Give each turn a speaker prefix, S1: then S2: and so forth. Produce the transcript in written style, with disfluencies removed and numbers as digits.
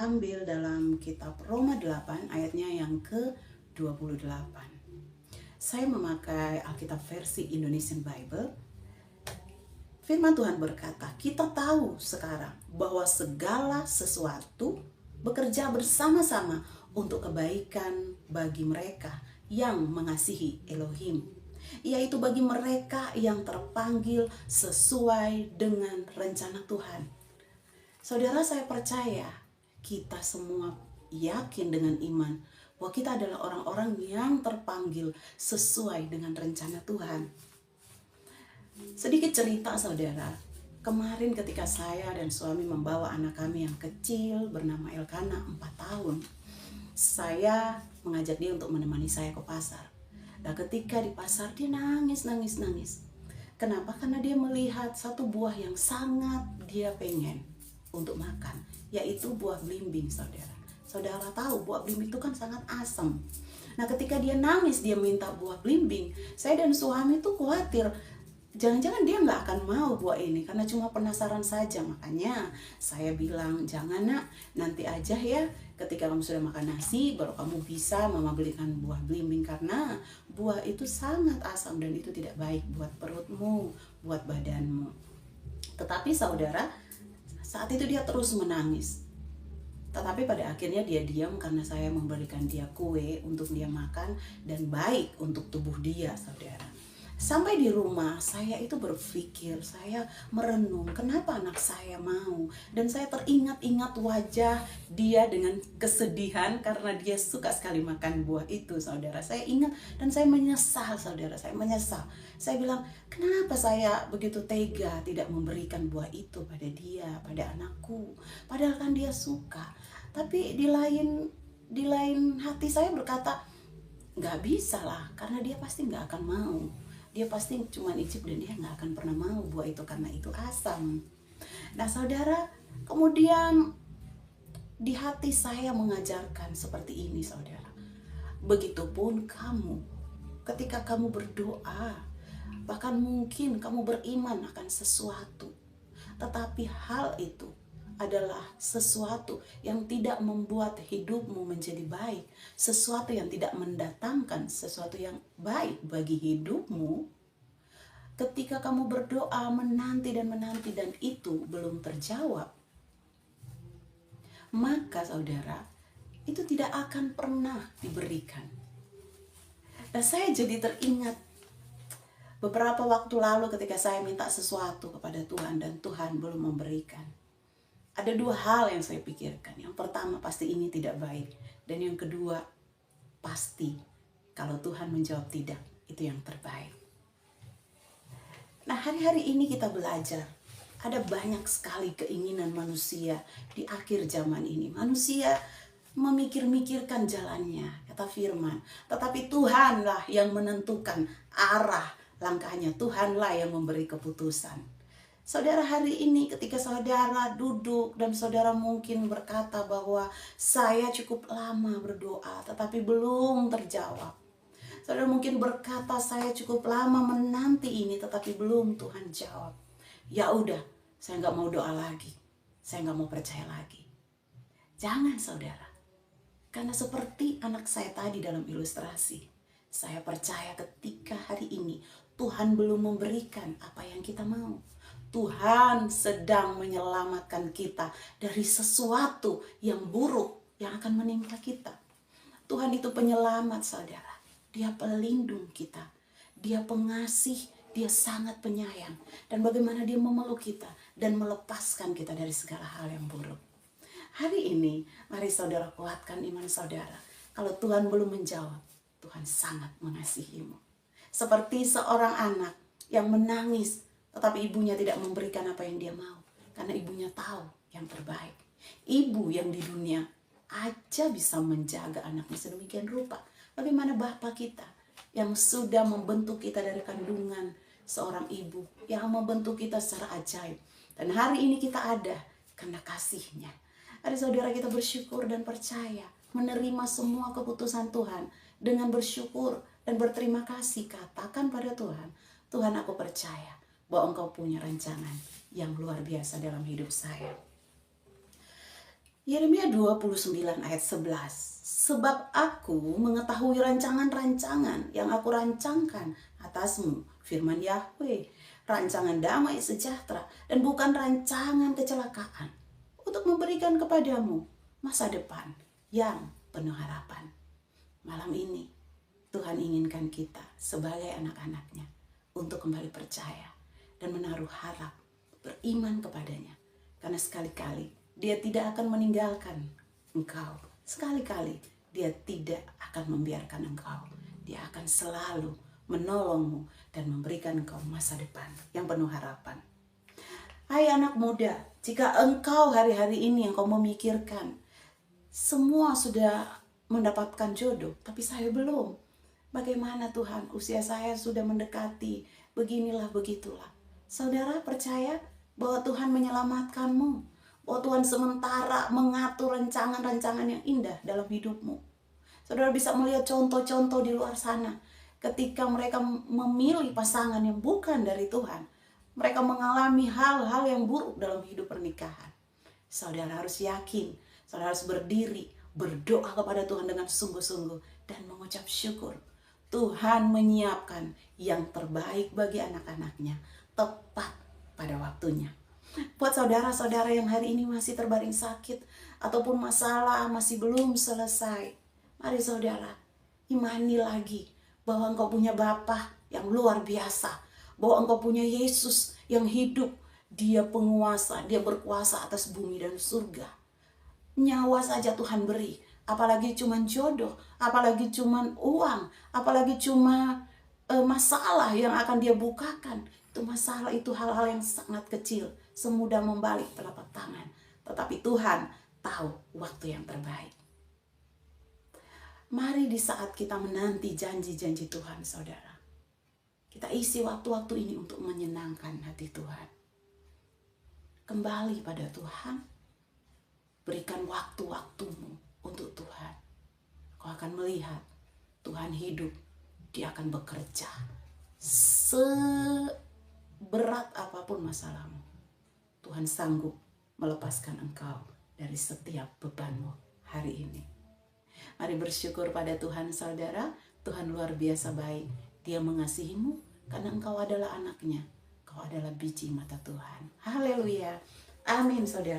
S1: ambil dalam kitab Roma 8 ayatnya yang ke-28. Saya memakai Alkitab versi Indonesian Bible. Firman Tuhan berkata, kita tahu sekarang bahwa segala sesuatu bekerja bersama-sama untuk kebaikan bagi mereka yang mengasihi Elohim, yaitu bagi mereka yang terpanggil sesuai dengan rencana Tuhan. Saudara, saya percaya kita semua yakin dengan iman bahwa kita adalah orang-orang yang terpanggil sesuai dengan rencana Tuhan. Sedikit cerita, saudara. Kemarin ketika saya dan suami membawa anak kami yang kecil bernama Elkana 4 tahun, saya mengajak dia untuk menemani saya ke pasar. Dan ketika di pasar dia nangis. Kenapa? Karena dia melihat satu buah yang sangat dia pengen untuk makan, yaitu buah belimbing, saudara. Saudara tahu buah belimbing itu kan sangat asam. Nah, ketika dia nangis, dia minta buah belimbing, saya dan suami tuh khawatir, jangan-jangan dia nggak akan mau buah ini karena cuma penasaran saja. Makanya saya bilang, jangan nak, nanti aja ya, ketika kamu sudah makan nasi baru kamu bisa mama belikan buah belimbing, karena buah itu sangat asam dan itu tidak baik buat perutmu, buat badanmu. Tetapi saudara, saat itu dia terus menangis. Tetapi pada akhirnya dia diam karena saya memberikan dia kue untuk dia makan dan baik untuk tubuh dia, saudara. Sampai di rumah, saya itu berpikir, saya merenung, kenapa anak saya mau? Dan saya teringat-ingat wajah dia dengan kesedihan karena dia suka sekali makan buah itu, saudara. Saya ingat dan saya menyesal, saudara. Saya menyesal. Saya bilang, kenapa saya begitu tega tidak memberikan buah itu pada dia, pada anakku? Padahal kan dia suka. Tapi di lain hati saya berkata, nggak bisa lah, karena dia pasti nggak akan mau. Dia pasti cuma icip dan dia nggak akan pernah mau buah itu karena itu asam. Nah, saudara, kemudian di hati saya mengajarkan seperti ini, saudara. Begitupun kamu, ketika kamu berdoa, bahkan mungkin kamu beriman akan sesuatu, tetapi hal itu adalah sesuatu yang tidak membuat hidupmu menjadi baik, sesuatu yang tidak mendatangkan sesuatu yang baik bagi hidupmu. Ketika kamu berdoa menanti dan itu belum terjawab, maka saudara, itu tidak akan pernah diberikan. Dan saya jadi teringat beberapa waktu lalu ketika saya minta sesuatu kepada Tuhan dan Tuhan belum memberikan. Ada dua hal yang saya pikirkan. Yang pertama, pasti ini tidak baik. Dan yang kedua, pasti kalau Tuhan menjawab tidak, itu yang terbaik. Nah, hari-hari ini kita belajar. Ada banyak sekali keinginan manusia di akhir zaman ini. Manusia memikir-mikirkan jalannya, kata firman. Tetapi Tuhanlah yang menentukan arah langkahnya. Tuhanlah yang memberi keputusan. Saudara, hari ini ketika saudara duduk dan saudara mungkin berkata bahwa saya cukup lama berdoa tetapi belum terjawab. Saudara mungkin berkata saya cukup lama menanti ini tetapi belum Tuhan jawab. Ya udah, saya nggak mau doa lagi. Saya nggak mau percaya lagi. Jangan, saudara. Karena seperti anak saya tadi dalam ilustrasi, saya percaya ketika hari ini Tuhan belum memberikan apa yang kita mau. Tuhan sedang menyelamatkan kita dari sesuatu yang buruk yang akan menimpa kita. Tuhan itu penyelamat, saudara. Dia pelindung kita. Dia pengasih, dia sangat penyayang. Dan bagaimana dia memeluk kita dan melepaskan kita dari segala hal yang buruk. Hari ini, mari saudara kuatkan iman saudara. Kalau Tuhan belum menjawab, Tuhan sangat mengasihimu. Seperti seorang anak yang menangis, tetapi ibunya tidak memberikan apa yang dia mau. Karena ibunya tahu yang terbaik. Ibu yang di dunia aja bisa menjaga anaknya sedemikian rupa. Bagaimana Bapa kita yang sudah membentuk kita dari kandungan seorang ibu. Yang membentuk kita secara ajaib. Dan hari ini kita ada karena kasihnya. Ada saudara kita bersyukur dan percaya. Menerima semua keputusan Tuhan. Dengan bersyukur dan berterima kasih. Katakan pada Tuhan, Tuhan, aku percaya bahwa Engkau punya rancangan yang luar biasa dalam hidup saya. Yeremia 29 ayat 11. Sebab aku mengetahui rancangan-rancangan yang aku rancangkan atasmu, firman Yahweh, rancangan damai sejahtera dan bukan rancangan kecelakaan, untuk memberikan kepadamu masa depan yang penuh harapan. Malam ini Tuhan inginkan kita sebagai anak-anaknya untuk kembali percaya dan menaruh harap, beriman kepadanya. Karena sekali-kali Dia tidak akan meninggalkan engkau. Sekali-kali Dia tidak akan membiarkan engkau. Dia akan selalu menolongmu dan memberikan engkau masa depan yang penuh harapan. Hai anak muda, jika engkau hari-hari ini engkau memikirkan, semua sudah mendapatkan jodoh, tapi saya belum. Bagaimana Tuhan, usia saya sudah mendekati, beginilah begitulah. Saudara percaya bahwa Tuhan menyelamatkanmu, bahwa Tuhan sementara mengatur rancangan-rancangan yang indah dalam hidupmu. Saudara bisa melihat contoh-contoh di luar sana, ketika mereka memilih pasangan yang bukan dari Tuhan, mereka mengalami hal-hal yang buruk dalam hidup pernikahan. Saudara harus yakin, saudara harus berdiri, berdoa kepada Tuhan dengan sungguh-sungguh, dan mengucap syukur. Tuhan menyiapkan yang terbaik bagi anak-anaknya, tepat pada waktunya. Buat saudara-saudara yang hari ini masih terbaring sakit, ataupun masalah masih belum selesai, mari saudara, imani lagi bahwa engkau punya Bapa yang luar biasa, bahwa engkau punya Yesus yang hidup. Dia penguasa, Dia berkuasa atas bumi dan surga. Nyawa saja Tuhan beri, apalagi cuma jodoh, apalagi cuma uang, apalagi cuma masalah yang akan Dia bukakan. Itu masalah, itu hal-hal yang sangat kecil, semudah membalik telapak tangan. Tetapi Tuhan tahu waktu yang terbaik. Mari di saat kita menanti janji-janji Tuhan, saudara, kita isi waktu-waktu ini untuk menyenangkan hati Tuhan. Kembali pada Tuhan. Berikan waktu-waktumu untuk Tuhan. Kau akan melihat Tuhan hidup. Dia akan bekerja seberat apapun masalahmu. Tuhan sanggup melepaskan engkau dari setiap bebanmu hari ini. Mari bersyukur pada Tuhan, saudara. Tuhan luar biasa baik. Dia mengasihimu karena engkau adalah anaknya. Kau adalah biji mata Tuhan. Haleluya. Amin, saudara.